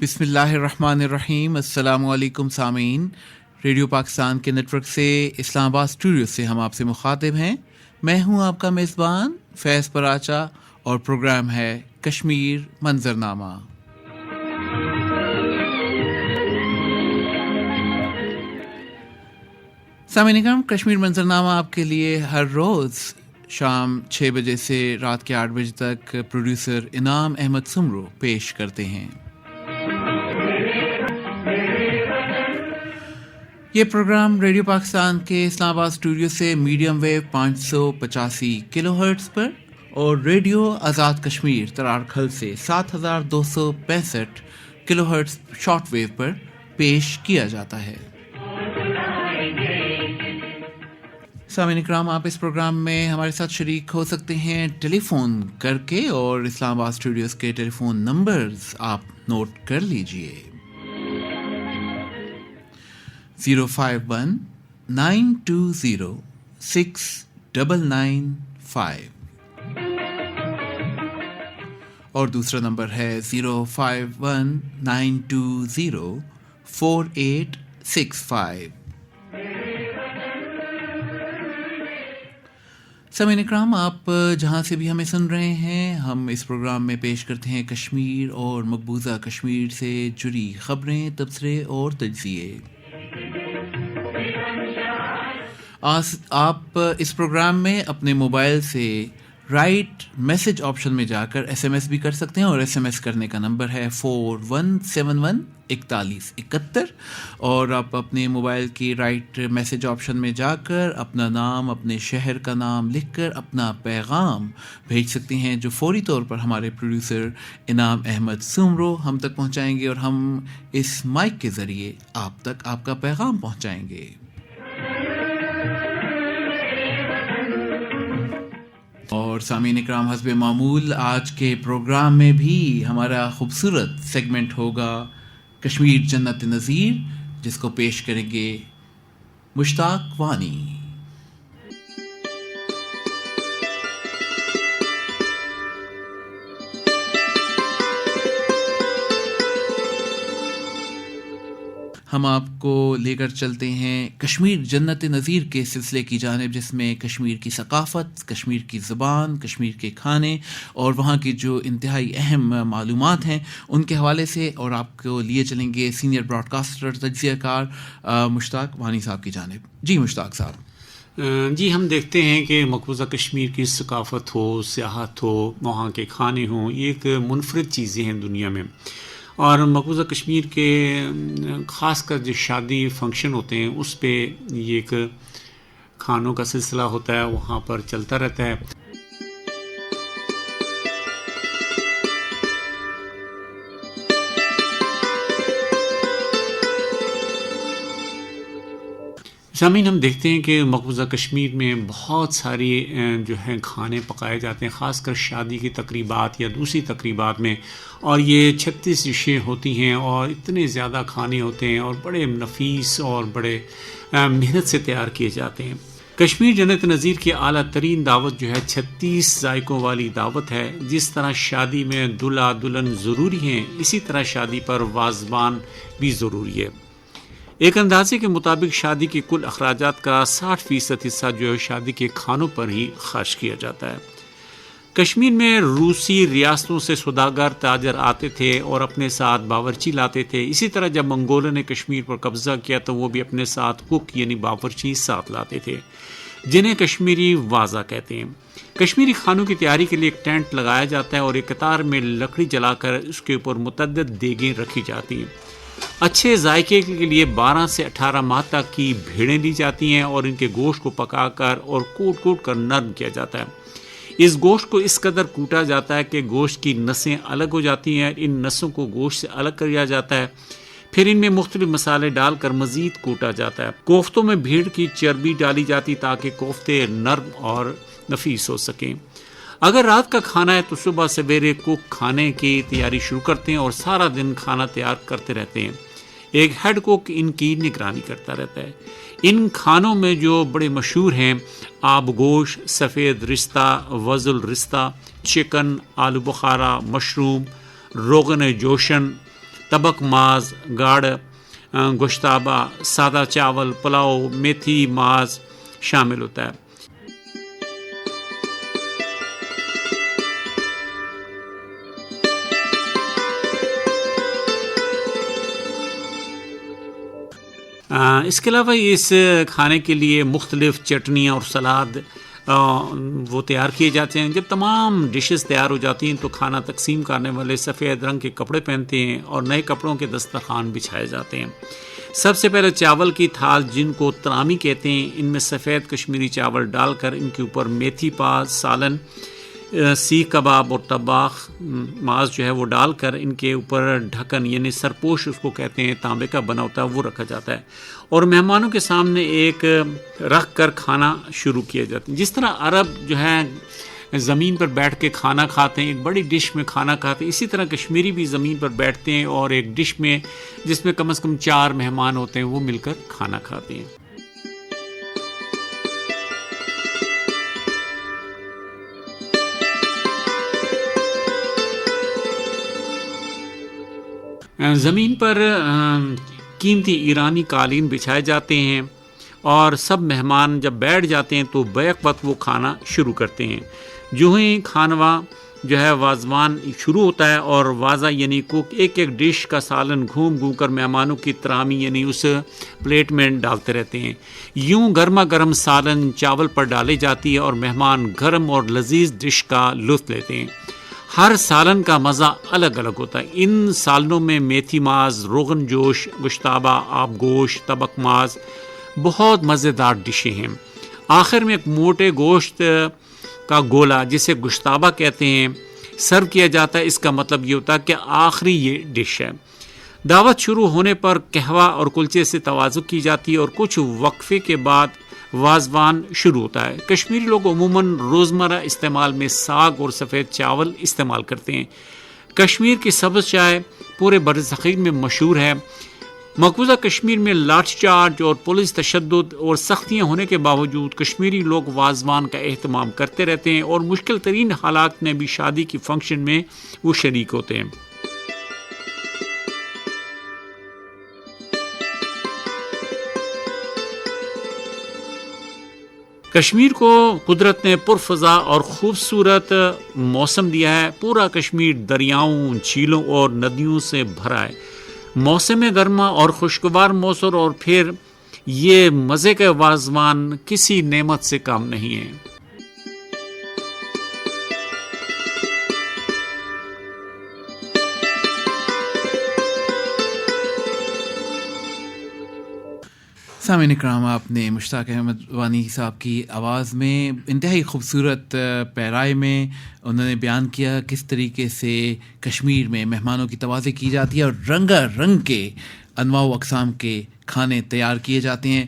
بسم اللہ الرحمن الرحیم. السلام علیکم سامعین. ریڈیو پاکستان کے نیٹ ورک سے اسلام آباد اسٹوڈیو سے ہم آپ سے مخاطب ہیں. میں ہوں آپ کا میزبان فیض پراچا اور پروگرام ہے کشمیر منظرنامہ. سامعین اکرام، کشمیر منظرنامہ آپ کے لیے ہر روز شام 6 بجے سے رات کے 8 بجے تک پروڈیوسر انعام احمد سمرو پیش کرتے ہیں. یہ پروگرام ریڈیو پاکستان کے اسلام آباد اسٹوڈیو سے میڈیم ویو 585 کلو ہرٹز پر اور ریڈیو آزاد کشمیر ترارکھل سے 7265 کلو ہرٹز شارٹ ویو پر پیش کیا جاتا ہے. سامعین اکرام، آپ اس پروگرام میں ہمارے ساتھ شریک ہو سکتے ہیں ٹیلی فون کر کے، اور اسلام آباد اسٹوڈیوز کے ٹیلی فون نمبرز آپ نوٹ کر لیجئے: 051-920-6995 اور دوسرا نمبر ہے 051-920-4865. سامعین اکرام، آپ جہاں سے بھی ہمیں سن رہے ہیں، ہم اس پروگرام میں پیش کرتے ہیں کشمیر اور مقبوضہ کشمیر سے جڑی خبریں، تبصرے اور تجزیے. آپ اس پروگرام میں اپنے موبائل سے رائٹ میسج آپشن میں جا کر ایس ایم ایس بھی کر سکتے ہیں، اور ایس ایم ایس کرنے کا نمبر ہے 4171-4171. اور آپ اپنے موبائل کی رائٹ میسج آپشن میں جا کر اپنا نام، اپنے شہر کا نام لکھ کر اپنا پیغام بھیج سکتے ہیں، جو فوری طور پر ہمارے پروڈیوسر انعام احمد سمرو ہم تک پہنچائیں گے، اور ہم اس مائک کے ذریعے آپ تک آپ کا پیغام پہنچائیں گے. اور سامعین اکرام، حسب معمول آج کے پروگرام میں بھی ہمارا خوبصورت سیگمنٹ ہوگا کشمیر جنت نظیر، جس کو پیش کریں گے مشتاق وانی. ہم آپ کو لے کر چلتے ہیں کشمیر جنت نظیر کے سلسلے کی جانب، جس میں کشمیر کی ثقافت، کشمیر کی زبان، کشمیر کے کھانے اور وہاں کی جو انتہائی اہم معلومات ہیں ان کے حوالے سے، اور آپ کو لیے چلیں گے سینئر براڈ کاسٹر تجزیہ کار مشتاق وانی صاحب کی جانب. جی مشتاق صاحب. جی، ہم دیکھتے ہیں کہ مقبوضہ کشمیر کی ثقافت ہو، سیاحت ہو، وہاں کے کھانے ہوں، یہ ایک منفرد چیزیں ہیں دنیا میں. اور مقبوضہ کشمیر کے خاص کر جو شادی فنکشن ہوتے ہیں اس پہ یہ ایک کھانوں کا سلسلہ ہوتا ہے، وہاں پر چلتا رہتا ہے. سامعین، ہم دیکھتے ہیں کہ مقبوضہ کشمیر میں بہت ساری جو ہیں کھانے پکائے جاتے ہیں، خاص کر شادی کی تقریبات یا دوسری تقریبات میں، اور یہ 36 ڈشیں ہوتی ہیں اور اتنے زیادہ کھانے ہوتے ہیں اور بڑے نفیس اور بڑے محنت سے تیار کیے جاتے ہیں. کشمیر جنت نظیر کی اعلیٰ ترین دعوت جو ہے 36 ذائقوں والی دعوت ہے. جس طرح شادی میں دلہا دلہن ضروری ہیں، اسی طرح شادی پر وازوان بھی ضروری ہے. ایک اندازے کے مطابق شادی کے کل اخراجات کا 60% حصہ جو ہے شادی کے کھانوں پر ہی خرچ کیا جاتا ہے. کشمیر میں روسی ریاستوں سے سوداگر تاجر آتے تھے اور اپنے ساتھ باورچی لاتے تھے. اسی طرح جب منگولوں نے کشمیر پر قبضہ کیا تو وہ بھی اپنے ساتھ کوک یعنی باورچی ساتھ لاتے تھے، جنہیں کشمیری وازا کہتے ہیں. کشمیری کھانوں کی تیاری کے لیے ایک ٹینٹ لگایا جاتا ہے اور ایک قطار میں لکڑی جلا کر اس کے اوپر متعدد دیگیں رکھی جاتی ہیں. اچھے ذائقے کے لیے 12 سے 18 ماہ تک کی بھیڑیں لی جاتی ہیں اور ان کے گوشت کو پکا کر اور کوٹ کر نرم کیا جاتا ہے. اس گوشت کو اس قدر کوٹا جاتا ہے کہ گوشت کی نسیں الگ ہو جاتی ہیں. ان نسوں کو گوشت سے الگ کیا جاتا ہے، پھر ان میں مختلف مسالے ڈال کر مزید کوٹا جاتا ہے. کوفتوں میں بھیڑ کی چربی ڈالی جاتی تاکہ کوفتے نرم اور نفیس ہو سکیں. اگر رات کا کھانا ہے تو صبح سویرے کوک کھانے کی تیاری شروع کرتے ہیں اور سارا دن کھانا تیار کرتے رہتے ہیں. ایک ہیڈ کوک ان کی نگرانی کرتا رہتا ہے۔ ان کھانوں میں جو بڑے مشہور ہیں آب گوش، سفید رستہ، وزل رستہ، چکن، آلو بخارا، مشروم، روغن جوشن، تبک ماز، گاڑ، گوشتابہ، سادہ چاول، پلاؤ، میتھی ماز شامل ہوتا ہے۔ اس کے علاوہ اس کھانے کے لیے مختلف چٹنیاں اور سلاد وہ تیار کیے جاتے ہیں۔ جب تمام ڈشز تیار ہو جاتی ہیں تو کھانا تقسیم کرنے والے سفید رنگ کے کپڑے پہنتے ہیں اور نئے کپڑوں کے دسترخوان بچھائے جاتے ہیں۔ سب سے پہلے چاول کی تھال جن کو ترامی کہتے ہیں، ان میں سفید کشمیری چاول ڈال کر ان کے اوپر میتھی پاس، سالن، سیخ کباب اور تباخ ماز جو ہے وہ ڈال کر ان کے اوپر ڈھکن یعنی سرپوش اس کو کہتے ہیں، تانبے کا بنا ہوتا ہے، وہ رکھا جاتا ہے اور مہمانوں کے سامنے ایک رکھ کر کھانا شروع کیا جاتا ہے۔ جس طرح عرب جو ہے زمین پر بیٹھ کے کھانا کھاتے ہیں، ایک بڑی ڈش میں کھانا کھاتے ہیں، اسی طرح کشمیری بھی زمین پر بیٹھتے ہیں اور ایک ڈش میں جس میں کم از کم 4 مہمان ہوتے ہیں وہ مل کر کھانا کھاتے ہیں۔ زمین پر قیمتی ایرانی قالین بچھائے جاتے ہیں اور سب مہمان جب بیٹھ جاتے ہیں تو بیک وقت وہ کھانا شروع کرتے ہیں۔ جو ہی کھانوا جو ہے وازوان شروع ہوتا ہے اور وازہ یعنی کوک ایک ایک ڈش کا سالن گھوم گھوم کر مہمانوں کی ترامی یعنی اس پلیٹ میں ڈالتے رہتے ہیں۔ یوں گرما گرم سالن چاول پر ڈالے جاتی ہے اور مہمان گرم اور لذیذ ڈش کا لطف لیتے ہیں۔ ہر سالن کا مزہ الگ الگ ہوتا ہے۔ ان سالنوں میں میتھی ماز، روغن جوش، گوشتابہ، آب گوش، تبک ماز بہت مزیدار ڈشیں ہیں۔ آخر میں ایک موٹے گوشت کا گولا جسے گوشتابہ کہتے ہیں سرو کیا جاتا ہے۔ اس کا مطلب یہ ہوتا ہے کہ آخری یہ ڈش ہے۔ دعوت شروع ہونے پر قہوہ اور کلچے سے تواضع کی جاتی ہے اور کچھ وقفے کے بعد وازوان شروع ہوتا ہے۔ کشمیری لوگ عموماً روزمرہ استعمال میں ساگ اور سفید چاول استعمال کرتے ہیں۔ کشمیر کی سبز چائے پورے برصغیر میں مشہور ہے۔ مقبوضہ کشمیر میں لاٹھی چارج اور پولیس تشدد اور سختیاں ہونے کے باوجود کشمیری لوگ وازوان کا اہتمام کرتے رہتے ہیں اور مشکل ترین حالات میں بھی شادی کی فنکشن میں وہ شریک ہوتے ہیں۔ کشمیر کو قدرت نے پرفضا اور خوبصورت موسم دیا ہے۔ پورا کشمیر دریاؤں، جھیلوں اور ندیوں سے بھرا ہے۔ موسم گرما اور خوشگوار موسم اور پھر یہ مزے کا وازوان کسی نعمت سے کم نہیں ہے۔ سامعین اکرام، آپ نے مشتاق احمد وانی صاحب کی آواز میں انتہائی خوبصورت پیرائے میں انہوں نے بیان کیا کس طریقے سے کشمیر میں مہمانوں کی توازی کی جاتی ہے اور رنگا رنگ کے انواع و اقسام کے کھانے تیار کیے جاتے ہیں۔